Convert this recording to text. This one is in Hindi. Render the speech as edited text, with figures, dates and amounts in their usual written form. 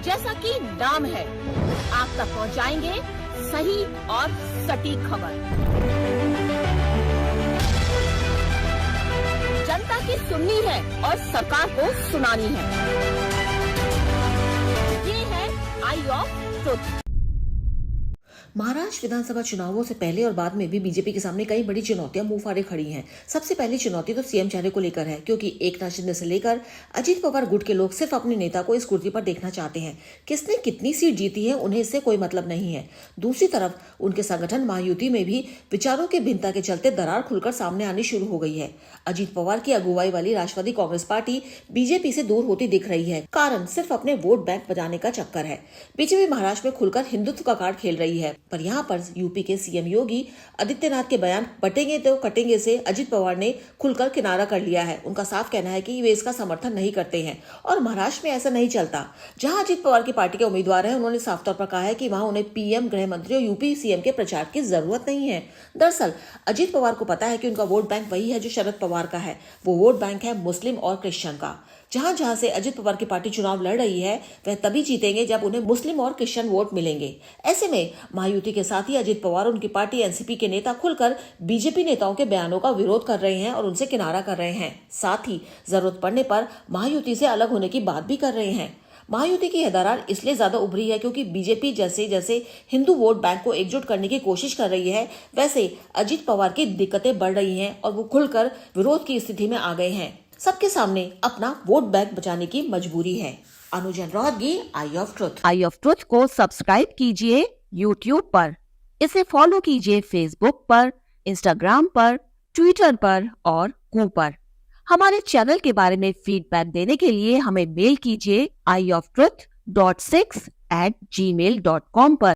जैसा कि नाम है, आप तक पहुंचाएंगे सही और सटीक खबर। जनता की सुननी है और सरकार को सुनानी है। ये है आई ऑफ ट्रुथ। महाराष्ट्र विधानसभा चुनावों से पहले और बाद में भी बीजेपी के सामने कई बड़ी चुनौतियां मुंह फाड़े खड़ी हैं। सबसे पहली चुनौती तो सीएम चेहरे को लेकर है, क्योंकि एकनाथ शिंदे से लेकर अजीत पवार गुट के लोग सिर्फ अपने नेता को इस कुर्सी पर देखना चाहते हैं। किसने कितनी सीट जीती है उन्हें इससे कोई मतलब नहीं है। दूसरी तरफ उनके संगठन महायुति में भी विचारों की भिन्नता के चलते दरार खुलकर सामने आनी शुरू हो गई है। अजीत पवार की अगुवाई वाली राष्ट्रवादी कांग्रेस पार्टी बीजेपी से दूर होती दिख रही है। कारण सिर्फ अपने वोट बैंक बचाने का चक्कर है। बीजेपी महाराष्ट्र में खुलकर हिंदुत्व का कार्ड खेल रही है, पर यहाँ पर यूपी के सीएम योगी आदित्यनाथ के बयान बटेंगे तो कटेंगे से अजीत पवार ने खुलकर किनारा कर लिया है। उनका साफ कहना है कि वे इसका समर्थन नहीं करते हैं और महाराष्ट्र में ऐसा नहीं चलता। जहां अजीत पवार की पार्टी के उम्मीदवार हैं, उन्होंने साफ तौर पर कहा है कि वहां उन्हें पीएम, गृह मंत्री और यूपी सीएम के प्रचार की जरूरत नहीं है। दरअसल अजीत पवार को पता है कि उनका वोट बैंक वही है जो शरद पवार का है। वो वोट बैंक है मुस्लिम और क्रिश्चियन का। जहां जहां से अजीत पवार की पार्टी चुनाव लड़ रही है, वह तभी जीतेंगे जब उन्हें मुस्लिम और क्रिश्चियन वोट मिलेंगे। ऐसे में महायुति के साथ ही अजीत पवार और उनकी पार्टी एनसीपी के नेता खुलकर बीजेपी नेताओं के बयानों का विरोध कर रहे हैं और उनसे किनारा कर रहे हैं। साथ ही जरूरत पड़ने पर महायुति से अलग होने की बात भी कर रहे हैं। महायुति की यह दरार इसलिए ज्यादा उभरी है क्योंकि बीजेपी जैसे जैसे हिंदू वोट बैंक को एकजुट करने की कोशिश कर रही है, वैसे अजीत पवार की दिक्कतें बढ़ रही हैं और वो खुलकर विरोध की स्थिति में आ गए हैं। सबके सामने अपना वोट बैंक बचाने की मजबूरी है। Anujan Rohatgi, eye of truth. Eye of truth को सब्सक्राइब कीजिए यूट्यूब पर, इसे फॉलो कीजिए फेसबुक पर, इंस्टाग्राम पर, ट्विटर पर और कू पर। हमारे चैनल के बारे में फीडबैक देने के लिए हमें मेल कीजिए ioftruth.6@gmail.com पर।